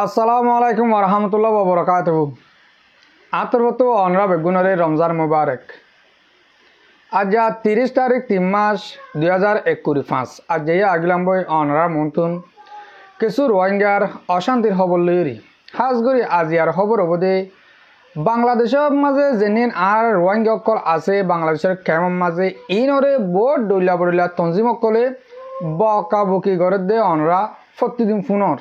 আসসালামু আলাইকুম ওরহামতুল্লাহ ওবরাকাতুহু। আন্তর্গত অনরা বেগুনরে রমজান মুবারক। আজ 30 তারিখ 3 মাস 2021 আজ যে আগলাম বই অনরা মন্তুন কিছু রোহিঙ্গার অশান্তির খবর লইরি হাজগুড়ি আজিয়ার খবর অবধি বাংলাদেশের মাঝে যেনিন আর রোহিঙ্গা অকল আছে বাংলাদেশের কেমন মাঝে ইনরে বোর্ড ডইলা বড়িলা তঞ্জিম অকলে বকা বকি করে দে অনরা প্রতিদিন ফোনর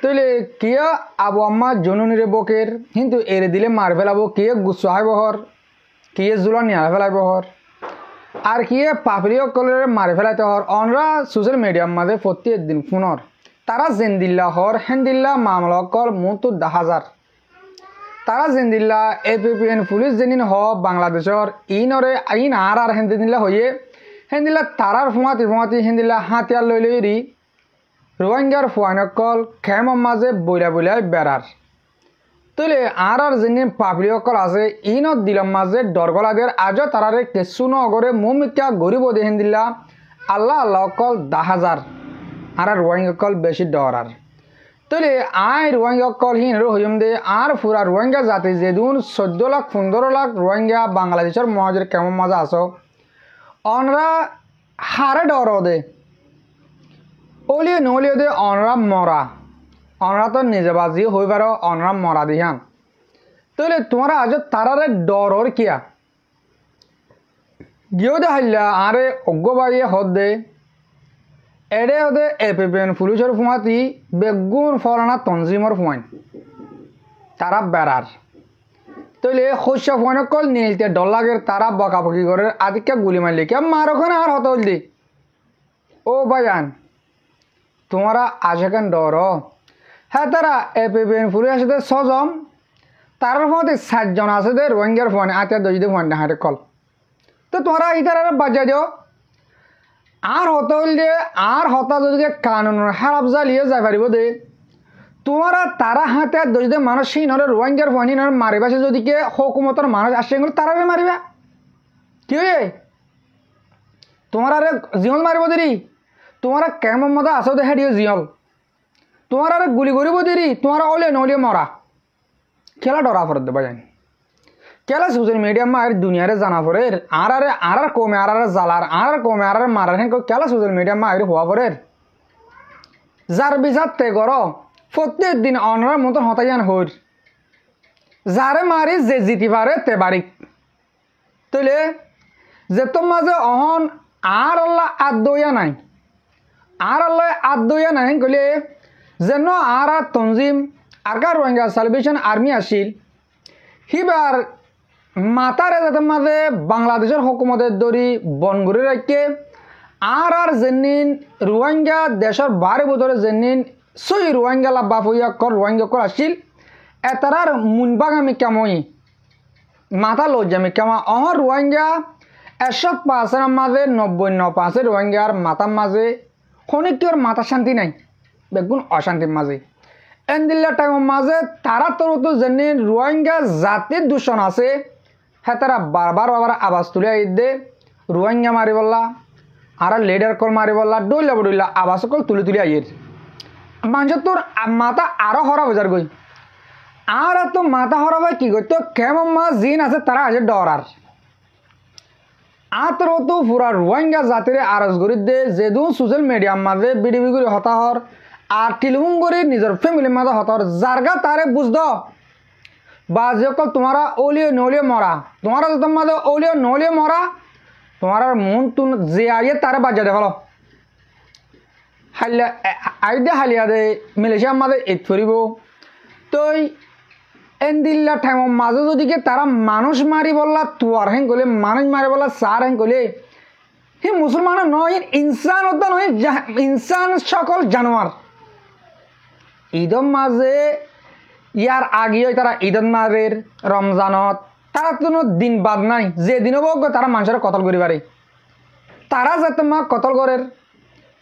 তৈলে কিয়া আবু আম্মা জননীরে বকের কিন্তু এরে দিলে মার ফেলাবো কে গুসাই বহর কে জুলা নিয়ে ফেলাইব হর আর কিয়ে পাপড়ি অকলের মারে ফেলাইতে হর অনরা সোশ্যাল মিডিয়ার মাঝে প্রতিদিন ফোনর তারা জেন্দিল্লা হর হেন্দিল্লা মামলা অকল মতো 10,000 তারা জেন্দিল্লা APPN পুলিশ যেদিন হ বাংলাদেশের ইনরে আইন আর হেন্দিল্লা হয়ে হেন্দিল্লা তারার ফুমাতি হেন্দিল্লা হাতিয়ার লই লইরি রোহিঙ্গার ফুয়ানকল খেমর মাঝে বইলা বইলাই বেড়ার তৈলে আর যিনি পাপড়ি অকল আছে ইনত দিলম মাঝে ডরগলাদের আজও তারারে কেসু নগরে মুমিকা গরিব দেহেন দিল্লা আল্লাহ আল্লাহ অকল 10,000 আর রোহিঙ্গা অকল বেশি ডরার তৈলে আই রোহিঙ্গা অকল হিন হইম দে আর ফুরা রোহিঙ্গা জাতি যেদিন 14 লাখ 15 লাখ রোহিঙ্গা বাংলাদেশের মহাজের কেমন মাঝে আস অনরা হারে ডর দে ওলিয়ে নলিয়ে দে অনরা মরা অনরা তো নিজে বাজি হই পারো অনরা মরা দিহান তাহলে তোমরা আজ তারারে ডরর কিয়া গিয়েও দে হাইলা আরে অজ্ঞ বাড়িয়ে হদ দে এডে হদে APPN পুলিশের ফুমাতি বেগুন ফলানা তঞ্জিমর ফুয়াইন তারা বেড়ার তাহলে শস্য ফুয়ান কল নীলতে ডর লাগের তারা বকাবকি করে আদিকে গুলি মারলি কে মার ওখানে আর হত দি ও ভাইয়ান তোমরা আজকান ডর হ্যাঁ তারা APPN পুলিশ আছে 6 জন তার মধ্যে 7 জন আছে দে রোহিঙ্গার ফোন আতে দইদে ফোন হাঁটে কল তো তোমরা ইতার বাজা দিও আর হত দে আর হতা যদি কানুন হারাপ জ্বালিয়ে যাই পারিব দে তোমরা তারা হাতে দইদে মানুষ সিনরে রোহিঙ্গার ফোন হিনরে মারিবাসে যদি কে হুকুমতর মানুষ আসে তারারে মারিবা কি তোমরা জীবন মারিব দেরি তোমরা কেমন মতো আসো দেখা দিও জিয়ল তোমার গুলি করিব দেরি তোমার ওলে নলিয়ে মরা খেলা ডরা ফরত দেবা জানি খেলা সোশ্যাল মিডিয়া মার দুনিয়ারে জানা পড়ের আর কমে আর জ্বালার আর কমে আর মারার হেন খেলা সোশ্যাল মিডিয়া মার হওয়া পড়ের যার বিচার তে কর প্রত্যেক দিন অনরার মতন হতাইয়ান হর যারে মারি যে জিতি পারে তে বারিক তৈলে যে তোর মাঝে অহন আর আল্লাহ আদয়া নাই আর আল্লাহ আদয়া নাই কইলে যেন আর তঞ্জিম আর রোহিঙ্গা সালভেশন আর্মি আসিল হিবার মাতারে যাতে মাঝে বাংলাদেশের হুকুমতের দড়ি বন করে রাখে আর যেনিন রোহিঙ্গা দেশের বারে বদরে যেনিন সই রোহিঙ্গা লাভ হইয়া কর রোহিঙ্গা কর আসিল এতার মুনবাগ আমি কেমই মাথা লজ্জামি কেমা অহর রোহিঙ্গা 105 মাঝে 99 রোহিঙ্গার মাথার মাঝে খনিকটির মাথা শান্তি নাই বেগুন অশান্তির মাঝে এনদিল্লা টাইমের মাঝে তারা তো যেনি রোহিঙ্গা জাতির দূষণ আছে হ্যাঁ তারা বারবার আওয়াজ তুলে দে রোহিঙ্গা মারি বললা আর লেডার কল মারি বললা ডইলা আওয়াজ কল তুলে আইয়ের মানুষের তোর মাথা আরো হরা বাজার গই আর তো মাথা হরা ভাই কি করতো কেমন মাছ জিন আছে তারা আজ ডরার আতর তো পুরা রোহিঙ্গা জাতিরে আরজ করি দে যেদু সোশ্যাল মিডিয়ার মাঝে বিডিবি করে হতাহর আর টিলুম করে নিজের ফ্যামিলির মাঝে হতাহর জারগা তারে বুঝদ বা যখন তোমারা ওলিয়ে নলিয়ে মরা তোমারা যত মাঝে ওলিয়ে নলিয়ে মরা তোমার মন তুন যে আইয়ে তারে বাজা দে ভালো হালিয়া আইদে হালিয়া দে মালয়েশিয়ার মাঝে ঈদ ফুরিব তই এনদিল্লা ঠাইমর মাঝে যদি তারা মানুষ মারি বললা তোয়ার হেন কলে মানুষ মারি বললা সার হেন কলে হে মুসলমান নয় ইনসান হতো নয় ইনসান সকল জানোয়ার ঈদর মাঝে ইয়ার আগে তারা ঈদত মারের রমজানত তারা কোনো দিন বাদ নাই যে দিন হোক তারা মানুষের কতল করি পারে তারা যাতে মা কতল করের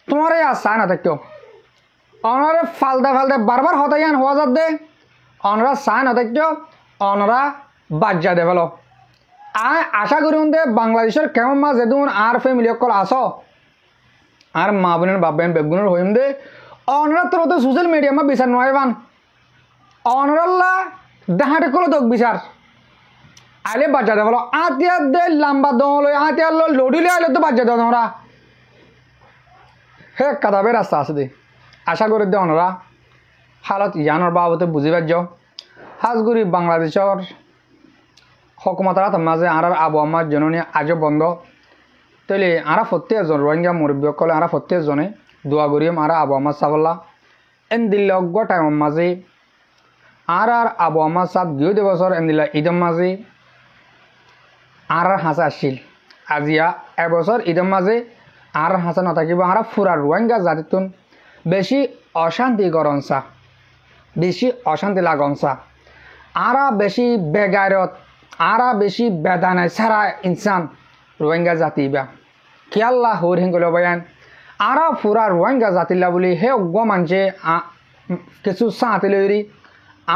তোমার এই আশা না থাকতো অনারে ফালদা বারবার হতাইয়ান হওয়া যাত দে অনরা চাই না থাকতো অনরা বাজ্যা দে ফেলো আশা করি দে বাংলাদেশের কেমন মাছ যেদিন আর ফ্যামিলি অকল আস আর মা বোনের বাপ বেন বেগুনের হইম দে অনরা তো সোশ্যাল মিডিয়া মা বিচার নয় বান অনরাল্লা দেহাটে কলো দক বিচার আইলে বাচ্চা দেখলো আতিয়ার দে লাম্বা দল আতিয়ার লড়িলে আইলে তো বাচ্চা দেওয়া তোমরা হে কাদাবে রাস্তা আছে দে আশা করি দে অনরা হালত ইয়ানোর বাবতে বুঝি পারছ হাজগুড়ি বাংলাদেশের হকুমতার মাঝে আর আবহাওয়ার জননী আজও বন্ধ তাহলে আরা প্রত্যেকজন রোহিঙ্গা মুরব্বী কলে আরা প্রত্যেকজনে দোয়া করিম আর আবহাওয়া সাবল্লা এন দিল্লি অজ্ঞ টাইমের মাঝে আর আবহাওয়া সাপ গিয়ে দে বছর এন দিল্লা ঈদের মাঝে আর হাসা আসছিল আজিয়া এবছর ঈদের মাঝে আর হাসা নাথাকিব আর ফুরা রোহিঙ্গা জাতিতুন বেশি অশান্তি করনসা বেশি অশান্তি লাগনসা আরা বেশি বেগারত আরা বেশি বেদানায় সারা ইনসান রোহিঙ্গা জাতি বা খেয়াল্লা হর হিঙ্গল বয়ান আরা ফুরা রোহিঙ্গা জাতিলা বলি হে অজ্ঞ মানছে কিছু সাঁতে লইরি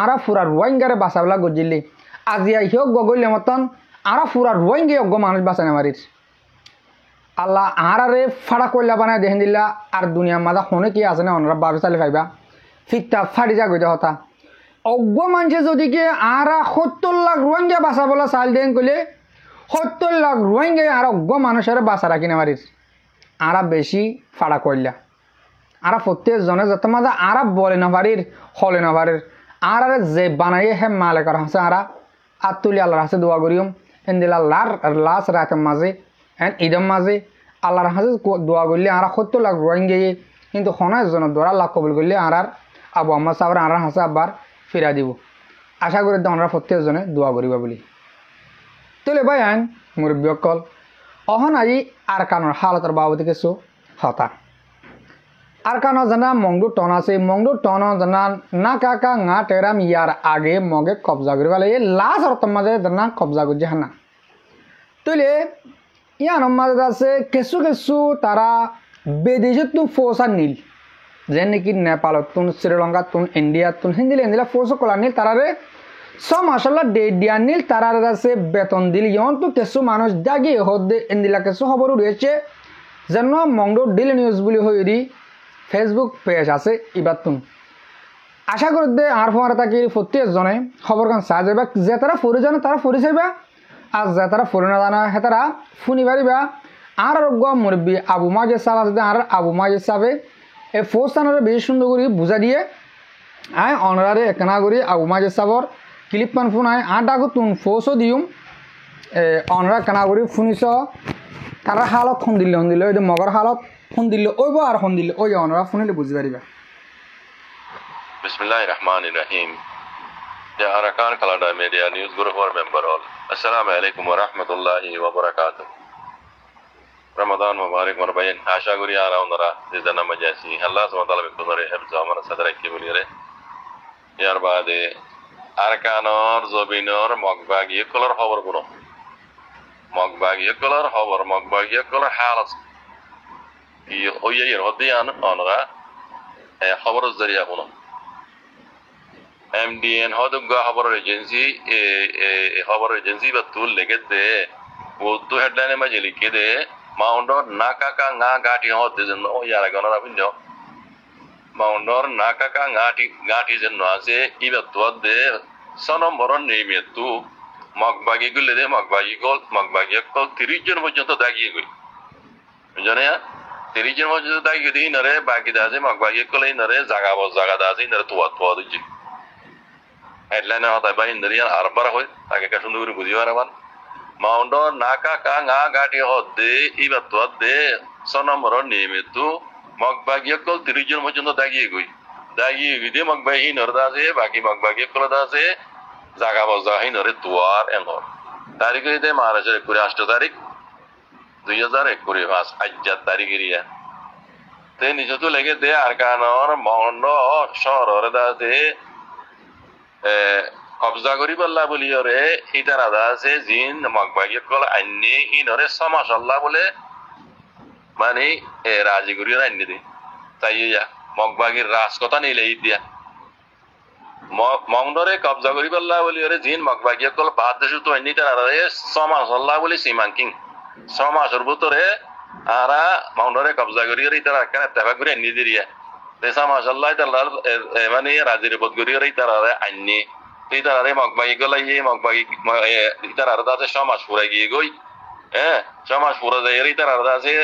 আরা ফুরা রোহিঙ্গারে বাঁচাবলা গজিলি আজিয়া হিও গগলে মতন আরা ফুরা রোহিঙ্গে অজ্ঞ মানুষ বাঁচানে মারির আল্লাহ আরারে ফাড়া কইলা বানায় দেখেন দিলা আর দুনিয়ার মাঝে হনে কি আছে না অনরা বাবে চালি পাইবা ফিকটা ফাড়ি যা গইতে হতা অজ্ঞ মানুষে যদি কি আরা 70 লাখ রোহিঙ্গা বাঁচাবলা চাল দেন কইলে 70 লাখ রোহিঙ্গা আর অজ্ঞ মানুষের বাঁচা রাখি না মারির আরা বেশি ফাড়া কইলা আরা প্রত্যেকজনে যত মাঝে আরা বলে না পারির হলে না পারির আর যে বানাইয়ে হে মালিকার হাসে আরা আর তুলি আল্লাহর হাসে দোয়া করিম এন্দিল আল্লাহর লাশ রাতের মাঝে এন ঈদের মাঝে আল্লাহর হাসে দোয়া করলে আর 70 লাখ রোহিঙ্গা কিন্তু হনের জন্য দোয়া আল্লাহ কবুল করলে আর আবু আহমদ সাহেবের আর হাসে আবার ফিরা দিব আশা করি আমরা প্রত্যেকজনে দোয়া করিবা বলি তাহলে ভাই আইন মুরব্বী অকল অহন আজি আর কানোর হালতের বাবদ কিছু হতা আর কানো জানা মংডু টন আছে মংডু টন জানা না কাকা না টেরাম ইয়ার আগে মগে কবজা করি বলে এই লাশ অর্থ মাঝে জানা কবজা করছে হানা তাহলে ইয়ার মাঝে আছে কিছু কিছু তারা বিদেশে তুন ফোর্স আর নীল যে নাকি নেপালত তুন শ্রীলঙ্কা তুন ইন্ডিয়া তুন হিন্দিলে হিন্দিলা ফোর্স কলা নীল তারারে সব মাসাল্লাহ ডেট দিয়া নীল তারার কাছে বেতন দিল ইয়ন তো কিছু মানুষ দাগি হদ্দে ইন্দিলা কিছু খবর রয়েছে যেন মংডু ডেইলি নিউজ বলে হইরি ফেসবুক পেজ আছে এবার তুন আশা করি দে আর ফোয়ারে থাকি প্রত্যেকজনে খবরখান চাই যাবা যে তারা ফুরি জানে তারা ফুরি চাইবা আর যে তারা ফুরি না জানা সে তারা শুনি পারিবা আর আরোগ্য মুরব্বী আবু মাজিদ সাহেব আছে আর আবু মাজিদ সাহেবে এই ফৌজটানরে বেশি সুন্দর করে বুঝা দিয়ে আয় অনারে একনা করে আবু মাজিদ সাহেবর ক্লিপ পান ফোন আয় আর ডাকো তুন ফৌজও দিম অনরা কেনা করে শুনিছ তারা হালত ফোন দিলে ওই যে মগর হালত ফোন দিলে ওইব আর ফোন দিলে ওই অনরা ফোনিলে বুঝি পারিবা বিসমিল্লাহির রহমানির রহিম Ya Arakan Kalada Media News Group or member all. Assalamu alaikum wa rahmatullahi wa barakatuh. Ramadan Mubarak Marbayan Asha Guri Aroundara is the Namajasi. Allah Smatala Kunare Hebzamar Sadra Kibulire. Yarbade Arkanor Zobinor Mogbag Yekolar Hover Guno. Mogbag Yekolar Hover Mogbag Yekolar Halas. Oyer Hodian Honora a Hover Zaria Guno. MDN Hodugga Hover Agency Hover Agency Batul Legate Wood to headline Majelikede Moundor Nakaka Nagati Hot is in Oyaragana Ravinjo Moundor Nakaka Gati is in Nase even to the son of Moron name it too Mogbagigul Mogbagikol the region was just a daggy. Jania the region was just a daggy in a re Bagidazi Mogbagikol in a re Zaga was Zagadazi in the two Atlanta hota ba indriya arbar hoy tage kasundur budiwaraban maundo naka ka nga gati hodde ibatwadde sonomoro nimitu magbagiyakol tirijon mojondo dagi gide magbagi nordase baki magbagiyakol dase jaga bozahi nore tuar engor tarikite maharashtra 28 tarik 2021 mass ajjat tarikiriya te nijotu lege de arkanor maundo shorore dase কবজা করি বললা বলি ওরে ইতার আদা আছে জিন মগবাগি call আইনি ইনরে সমাশাল্লাহ বলে মানে রাজি করি আইনি দে তাই ইয়া মগবাগির রাস কথা নিলে দিয়া মংডরে কবজা করি বললা বলি ওরে জিন মগবাগি কল বাদ দেশু তো আইনি তার আদা সমাশাল্লাহ বলে সীমাঙ্কিং সমাশর ভিতরে আরা মংডরে কবজা করি ইতার কেন তেবা করে আইনি দিয়া তেসা মাশাআল্লাহ তাআলার মানে রাজির বদগরির তারারে আইনি এই তারারে মগবাগি গলাই মগবাগি তারারে দাসে সমাজ পুরা গিয়ে গই সমাজ পুরা যায় এই তারারে দাসে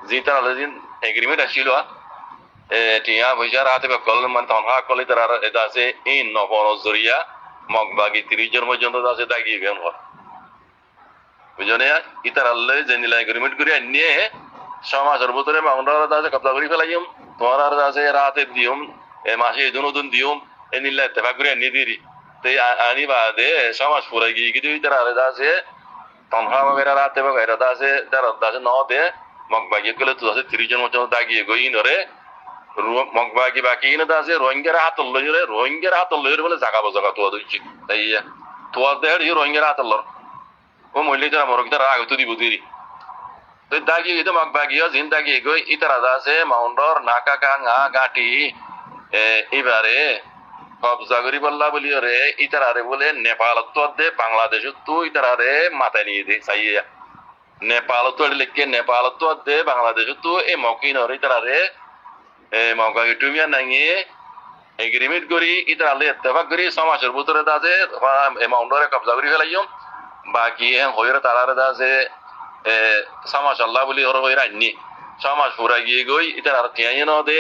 জি তারারে দিন এগ্রিমেন্ট আসিল টিয়া পয়সা রাতে কল মানে তনহা কলি তারারে দাসে ইন নবনজরিয়া মগবাগি 30 জন পর্যন্ত দাসে দাগিয়ে গেন হয় বুঝনে ইতারালে জেনিলা এগ্রিমেন্ট করে আনিয়ে সমাজের ভিতরে মাউন্ডার দাসে কবজা করে ফেলাইম তোমার আর দাসে রাতে দিউম মাসে দুন দিউম এনিলা তেফা করে আনি দিরি তে আনি বাদে সমাজ পুরা গিয়ে গিয়ে ইতারালে দাসে তনহা বগেরা রাতে বগেরা দাসে দাসে ন দে মগবাগি কলে তো দাসে 30 জন পর্যন্ত দাগিয়ে গই নরে মগবাগি বাকি না দাসে রোহিঙ্গার হাত লইরে বলে জাগা বজাগা তো দিচ্ছি তাই তো দেড় রোহিঙ্গার হাত লর ও মহিলা যারা মরক তারা আগে তো দিব দিরি তো দাগি এটা মগবাগিও জিন্দাগি গই ইতারা দাসে মাউন্ডর নাকা ngা গাটি এবারে কবজা করি বললা বলি রে ইতারারে বলে নেপাল তো দে বাংলাদেশ তো ইতারারে মাথায় নিয়ে দে চাইয়া নেপাল তো লিখে নেপাল তো দে বাংলাদেশ তো এই মকিন রে ইতারারে মগবাগি টুমিয়া নাঙিয়ে এগ্রিমেন্ট করি ইতারালে ইত্তেফাক করি সমাজের ভিতরে দাসে মাউন্ডরে কবজা করি ফেলাইম বাকি হইরে তারারে দাসে সমাজ আল্লাহ বলি হর হইরা আনি সমাজ পুরা গিয়ে গই ইতার আর টিয়াই ন দে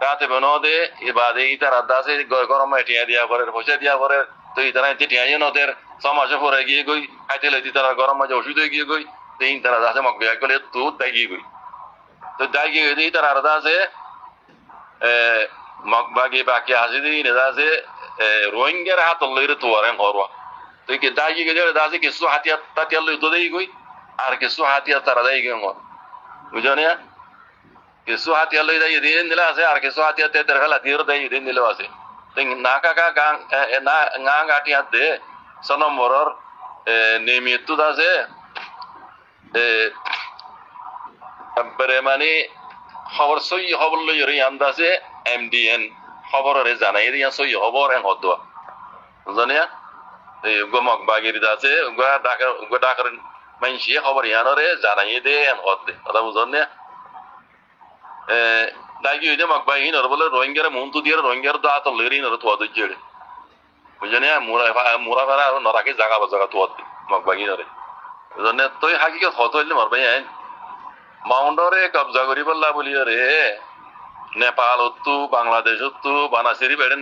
রাতে বন দে বাদে ইতার দাসে গরম টিয়া দিয়া করে পয়সা দিয়া করে তো ইতারা টিয়াই ন দের সমাজ পুরা গিয়ে গই আইতে লইতি তারা গরম মাঝে ওষুধ গিয়ে গই তিন তারা দাসে মগ বিয়া গলে তো তাই গিয়ে গই তো তাই গিয়ে গই ইতার আর দাসে মগবাগি বাকি হাসি দি দাসে রোহিঙ্গার হাত লইরে তো আর হরওয়া তো কি দাই গিয়ে গেলে দাসে কিছু হাতিয়ার তাতিয়ার লই তো দেই গই আর কিছু হাতিয়ার তারা দেয় গেম বুঝো না কিছু হাতিয়ার লই দেয় দিন দিলে আছে আর কিছু হাতিয়ার তে দেখালা দিয়ে দেয় দিন দিলেও আছে নাকা গাং না ngা গাটি হাত দে ছ নম্বরের নিয়মিত আছে তারপরে মানে খবর সই খবর লই রে আন্দাজে এমডিএন খবরে জানাই রিয়া সই খবর এন হদোয়া বুঝো না এই গমক বাগির দাসে ডাকার মানসি খবর ইয়ানরে জানাই দে এন হদে কথা বুঝন না দাগি হইতে মগবাগি নর বলে রোহিঙ্গার মন্তু দিয়ে রোহিঙ্গার দা তো লেরি নর তো আদু জেড়ে বুঝনে মুরা ভাড়া আর নরাকে জায়গা বাজাগা তো আদে মগবাগি নরে বুঝনে তুই হাকিকত হতো হইলে মরবাই আইন মাউন্ডরে কবজা করি বললা বলি রে নেপাল তো বাংলাদেশ তো বানাসিরি বেড়ে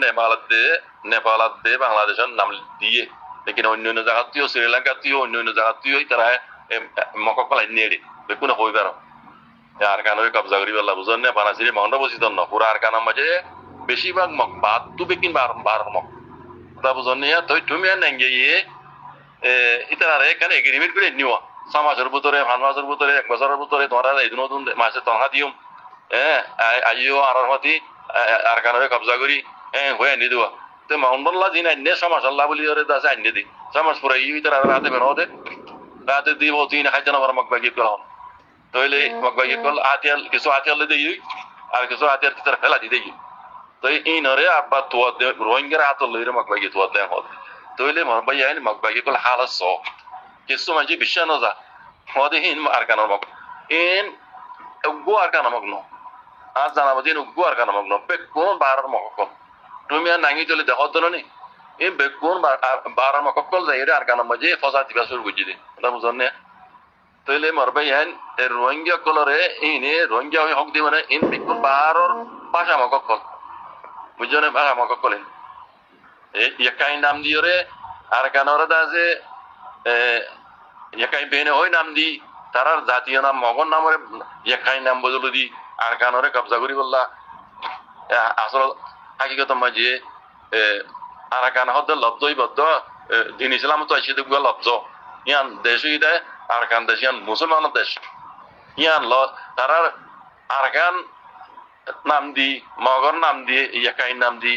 নেপাল দে বাংলাদেশের নাম দিয়ে লেকিন অন্য অন্য জায়গা তুইও শ্রীলঙ্কা তুইও অন্য অন্য জায়গা তুইও তারা মককলাই নেড়ে বেকুনে হই পারো আর কানরে কবজা করি বললা বুঝন না বানাসিরি মাউন্ড বসিত না পুরা আর কানার মাঝে বেশিরভাগ মক বাদ তো বেকিন বার মক তা বুঝন না তুই তুমি আর নাঙ্গে ইতারা এখানে এগ্রিমেন্ট করে নিও সমাজের ভিতরে মাসের ভিতরে 1 বছরের ভিতরে তোমরা এই নতুন মাসে তনহা দিও আইও আর হতি আর কানরে কবজা করি হয়ে নি দেওয়া তো মাউন্ডল্লা দিন আইনে সমাজ আল্লাহ বলি ওরে দাসে আইনে দি সমাজ পুরা ইতারা রাতে বেরোতে রাতে দিব তিন হাজার নম্বর মগবাগি কল তইলে মগবাগি কল আতিয়াল কিছু আতিয়াল দেই আর কিছু আতিয়াল তার ফেলা দি দেই তো এই নরে আব্বা তো রোহিঙ্গার হাত লইরে মগবাগি তো দেন হল তইলে মরবাই আইন মগবাগি কল হালাস কিছু মাঝে বিশ্বাস না যা হদে হিন আর কানার মগ ইন উগো আর কানার মগ ন আজ জানাবো দিন উগো আর কানার মগ ন বেকুন বারার মগ তুমি আর নাঙ্গি চলে দেখো তো নি এই বেকুন বারার মগ কল যাই আর কানার মাঝে ফসা দিবা শুরু বুঝি দে এটা বুঝন না তইলে মরবাই আইন রোহিঙ্গা কলরে ইনে রোহিঙ্গা হক দি মানে ইন বেকুন বারার ভাষা মগ কল বুঝো না ভাষা মগ কল একাই নাম দিও রে আর কানারে দাসে একাই বেনে ওই নাম দি তারার জাতীয় নাম মগন নামরে একাই নাম বদল দি আর কানরে কবজা করি বললা আসল হাকিকত মাঝে আর কান হদ লব্জই বদ্ধ দিন ইসলাম তো আসি দেখব লব্জ ইয়ান দেশই দেয় আর কান দেশ ইয়ান মুসলমান দেশ ইয়ান ল তারার আর কান নাম দি মগর নাম দিয়ে একাই নাম দি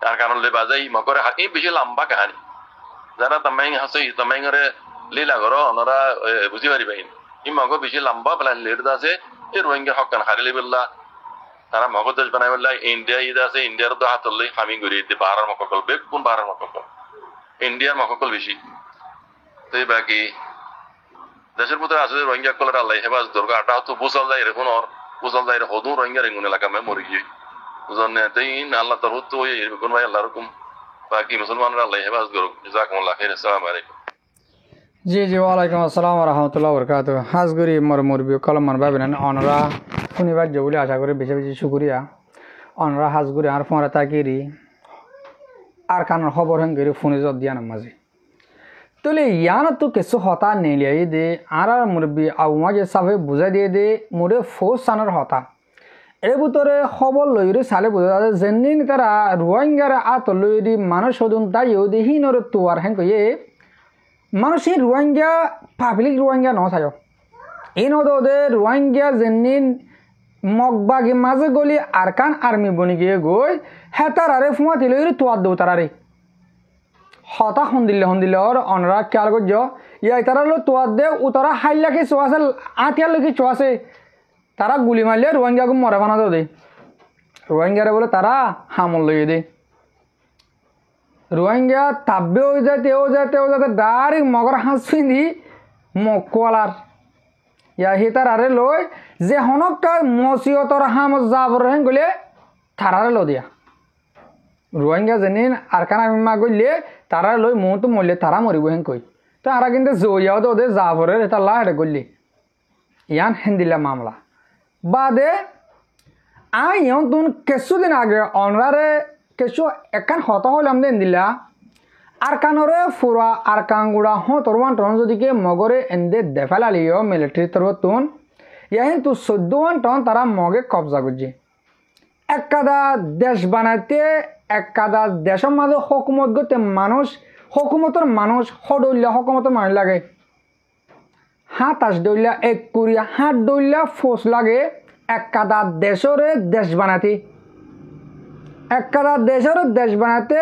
আর কানলে বাজাই মগরে এই বেশি লম্বা কাহানি যারা তামাই হাসি তামাই করে লীলা করো ওনারা বুঝি পারি পাইন ই মগ বেশি লম্বা প্ল্যান লেট আছে এই রোহিঙ্গা হকান হারিলে বললা তারা মগ দেশ বানাই বললা ইন্ডিয়া ঈদ আছে ইন্ডিয়ার তো হাত লই হামি করি দিতে বাহার মককল বেগ কোন বাহার মককল ইন্ডিয়ার মককল বেশি তো বাকি দেশের ভিতরে আছে রোহিঙ্গা কলের আল্লাহ হেবাজ দুর্গা আটা তো বুঝাল যায় এরকম উজাল যাই হদুন রোহিঙ্গা রেঙ্গুন এলাকা মে মরি গিয়ে উজন তাই আল্লাহ তার হতো কোন ভাই আল্লাহ রকম বাকি মুসলমানরা আল্লাহ হেফাজত করুক জাজাকুমুল্লাহ খাইর আসসালামু আলাইকুম জি জি ওয়ালাইকুম আসসালাম রহমতুল্লাহ বরকাত হাজগুড়ি মর মুরবি কলমান ভাবেন অনরা শুনিবার বলে আশা করি বেশি বেশি শুক্রিয়া অনরা হাজগুড়ি আর ফোঁরা তাকিরি আর কানের খবর হেঙ্গিরি ফোনে যত দিয়া নামাজি তোলে ইয়ান তো কিছু হতা নেলিয়াই দে আর মুরব্বী আউমা যে সাফে বুঝাই দিয়ে দে মোরে ফৌজ সানের হতা এই ভিতরে খবর লইরে চালে বোঝা যায় যেদিন তারা রোহিঙ্গার আত লইরি মানুষ সদুন তাই হিনরে তোয়ার হেন কয়ে মানুষ এই রোহিঙ্গা পাবলিক রোহিঙ্গা ন চাই এই নদে রোহিঙ্গা যেদিন মগবাগে মাঝে গলি আরকান আর্মি বনি গিয়ে গই হেতার আরে ফুমাতি লইরি তোয়ার দেও তারারে হতা হন্দিল্লে ওর অনরা খেয়াল করছ ইয়া তারা লো তোয়ার দে ও তারা হাইলাকে চোয়াছে আতিয়ার লোকে চোয়াছে তারা গুলি মারলে রোহিঙ্গাকে মরে বানা দে রোহিঙ্গারে বলে তারা হামল লইয়ে দে রোহিঙ্গা তাব্বেও যায় তেও যাতে ডাইরেক্ট মগর হাঁস পিন্ধি মকলার ইয়া হি তার আরে লই যে হনকটা মসিয়তর হাম যাবর হেন গলে তারারে লো দিয়া রোহিঙ্গা যেদিন আর কান আমি মা গইলে তারা লই মতো মরলে তারা মরিব হেন কই তো আর কিন্তু জইয়াও তো ওদের যাবরের এটা লা হেঁটে গলি ইয়ান হেন্দিলা মামলা বাদে ইয়ন তুন কিছুদিন আগে অনরারে কিছু একান হত হইলাম দেন দিলা আর কানরে ফুরা আর কাঙ্গুড়া তোর ওয়ান টন যদি কে মগরে এন্দে দেফালালিও মিলিটারি তরফ তুন ইয়াহিন তু 14 টন তারা মগে কবজা করছে একাদা দেশ বানাইতে একাদা দেশের মাঝে হকুমত করতে মানুষ হকুমতর মানুষ হডইলা হকুমতর মানুষ লাগে হাত আস দইলা এক কুড়িয়া হাত দইলা ফোস লাগে একাদা দেশরে দেশ বানাতে একাদা দেশের দেশ বানাতে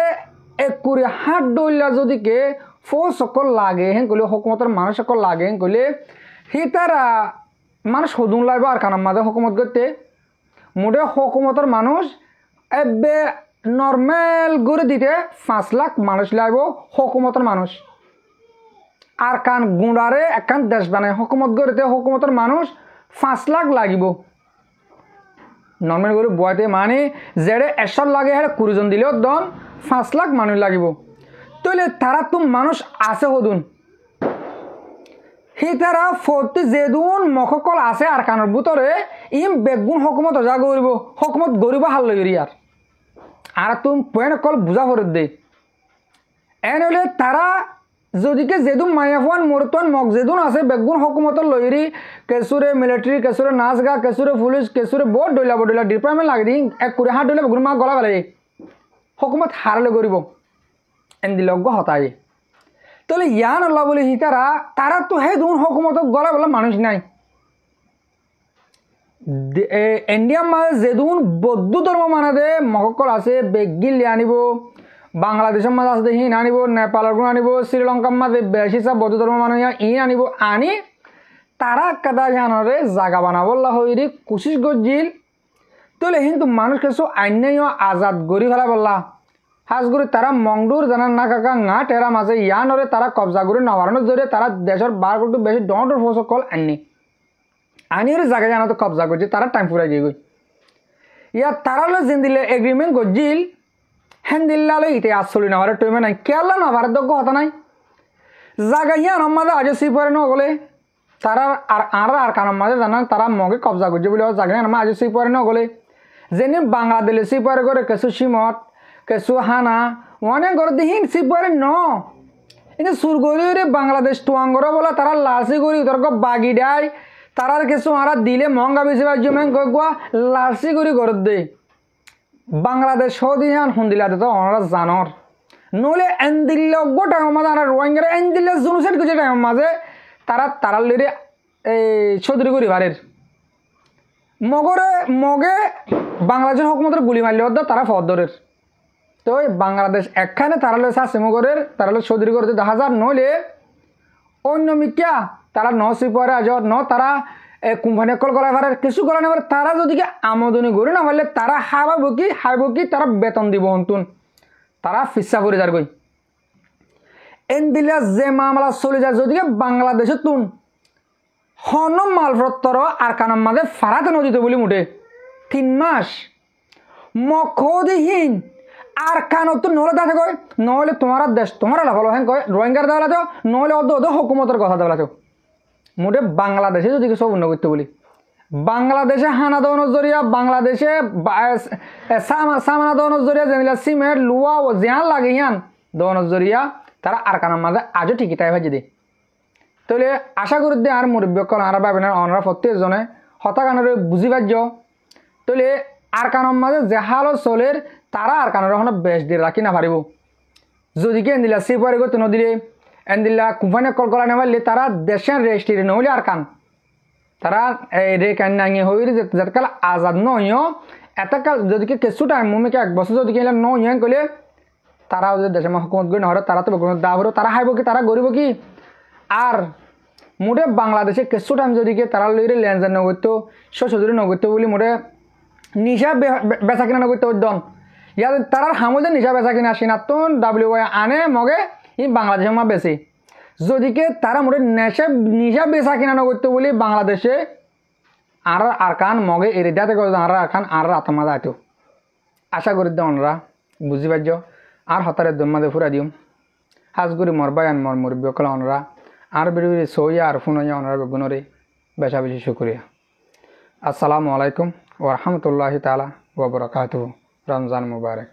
এক কুড়ি হাত দইলা যদি কে ফোস সকল লাগে হেন কইলে হকুমতের মানুষ সকল লাগে হেন কইলে হি তারা মানুষ সদুন লাগবে আর কানার মাঝে হকুমত করতে মোটে হকুমতের মানুষ এবে নর্মাল করে দিতে 5 লাখ মানুষ লাগবে হকুমতের মানুষ আর কান গুঁড়ারে একখান দেশ বানায় হকুমত গড়িতে হকুমতের মানুষ 5 লাখ লাগিব নর্মাল করে বয়তে মানে যেড়ে 100 লাগে হেড়ে 20 জন দিলেও দন 5 লাখ মানুষ লাগিব তাহলে তারা তো মানুষ আছে হদুন হি তারা ফোর্টি যেদুন মখকল আছে আর কানের ভিতরে ইম বেগুন হকুমত অজা গরিব হকুমত গরিব হাল লইরি আর তুমি পয়েন্ট কল বুঝা করে দে এন হলে তারা যদিকে যেদুন মায়াফান মরতন মগ যেদুন আছে বেগুন হকুমতর লইরি কেসুরে মিলিটারি কেসুরে নাচ গা কেসুরে পুলিশ কেসুরে বহুত ডইলা ডিপার্টমেন্ট লাগে দিন এক করে হাত ডইলা বেগুন মা গলা বেলাই হকুমত হারলে গরিব এন দিলজ্ঞ হতাই তাহলে ইয়ান আল্লাহ বলে হি তারা তো হে দুন হকুমত গলা বলা মানুষ নাই ইন্ডিয়ার মাঝে যেদুন বৌদ্ধ ধর্ম মানাদে মহকল আছে বেগিল আনিব বাংলাদেশের মাঝে আছে হিন আনিব নেপালের গুণ আনিব শ্রীলঙ্কার মাঝে বেশি সব বৌদ্ধ ধর্ম মানুষ ইন আনিব আনি তারা কাদা জানরে জাগা বানাবল্লা হইরি কোশিশ গজিল তাহলে কিন্তু মানুষ কিছু আইনেও আজাদ গড়ি ফেলা বললা হাজগুড়ি তারা মংডুর জানার না কাকা না টেরা মাঝে ইয়ানরে তারা কবজা করে নবারণের জোরে তারা দেশের 12 কোটি বেশি ডর ফোর্স কল আনি জায়গা জানাতে কবজা করছে তারা টাইম ফুরাই গিয়ে গই ইয়া তারা লো যেন দিলে এগ্রিমেন্ট গজিল হ্যান দিল্লালো ইতে আসলি নাবারে টইমে নাই কেলা নাবার দগ্গ হতা নাই জায়গা ইয়ান মাঝে আজ সিপারে নগলে তারা আর কানার মাঝে জানান তারা মগে কবজা করছে বলে জায়গা আমার আজ সিপারে নগলে যেন বাংলাদেশে সিপারে করে কেসু সিমট কেসু হানা অনেক ঘর দিহিন সিপারে ন কিন্তু সুরগরি বাংলাদেশ টুয়াঙ্গর বলা তারা লালসি করি তোর বাগি দেয় তারার কিছু আরা দিলে মহঙ্গা বেশি বাজ্যমেন কয়েকবা লালসি করি ঘর দে বাংলাদেশ সদিহান হুন্দিলা তো ওনারা জানর নলে এন দিল্লে টাইম মাঝে আর রোহিঙ্গারা এন দিল্লে জুনুসেট কিছু টাইম মাঝে তারা লিরে এই চৌধুরী করি ভারের মগে বাংলাদেশের হকুমতের গুলি মারলে তারা ফদরের তো বাংলাদেশ একখানে তারা লো সাসিমগরের তারা লো চৌধুরী করে 10,000 নইলে অন্য মিক্যা তারা ন সিপারে আজ ন তারা কোম্পানি কল করা পারে কিছু করা না পারে তারা যদি আমদানি করে না পারলে তারা হাইব কি তারা বেতন দিব হন্তুন তারা ফিসা করে যার গই এন দিলে যে মামলা চলে যায় যদি বাংলাদেশে তুন হন মালপত্র আর কানার মাঝে ফারাতে নদীতে বলি মুঠে 3 মাস মকদিহীন আর কানত তো নহলে দেখা কয় নহলে তোমার দেশ তোমার লাভালো হ্যাঁ কয় রোহিঙ্গার দেওয়া তো নহলে অদ হুকুমতের কথা দেওয়া তো মোটে বাংলাদেশে যদি সব উন্ন করতে বলি বাংলাদেশে হানা দেওয়ানোর জরিয়া বাংলাদেশে সামানা দেওয়ানোর জরিয়া যেগুলা সিমেন্ট লুয়া জিয়ান লাগে ইয়ান দেওয়ানোর জরিয়া তারা আর কানার মাঝে আজও ঠিকই তাই ভাজি দেয় তাহলে আশা করি দে আর মুরব্বীকল আর ভাবেন অনরা প্রত্যেকজনে হতাকানের বুঝি পার্য তাহলে আর কানার মাঝে জেহালো চলের তারা আর কানার এখন বেশ দিয়ে রাখি না পারিব যদি কি এনদিলা সিপারি করতে নদীরে এনদিলা কোম্পানি কল করা না পারলে তারা দেশের রেজিস্ট্রি নহলে আর কান তারা রে কান নাঙে হই যেতকাল আজাদ নয় এতকাল যদি কিছু টাইম মুমিকে 1 বছর যদি কিনলে নয় কলে তারা যদি দেশের হুকুমত গই নহরে তারা তো দা হলো তারা হাইব কি তারা গরিব কি আর মোটে বাংলাদেশে কিছু টাইম যদি কি তারা লইরে লেনদেন নগরতো সচুরি নগরতো বলে মোটে নিশা বেচা কিনা নগরতো উদ্যম ইয়ার তারার হামুদে নিশা বেচা কিনা আসি না তো WY আনে মগে ই বাংলাদেশের মা বেশি যদি কে তারা মোটে নিশা বেচা কিনা নগরতো বলে বাংলাদেশে আর আরকান মগে এরে দিতে গেল আর আরকান আর আত্মা দায়িত্ব আশা করি দেওয়া বুঝি পারছ আর হতারে দম্মাদে ফুরা দিম হাজগুড়ি মরবাই আন মর মুরব্বী কলা অনরা আর বেরোই সইয়া আর ফুনইয়া অনরা বেগুনরে বেশা বেশি শুক্রিয়া আসসালামু আলাইকুম ওয়া রাহমাতুল্লাহি তাআলা ওয়া বারাকাতুহু রমজান মুবারক।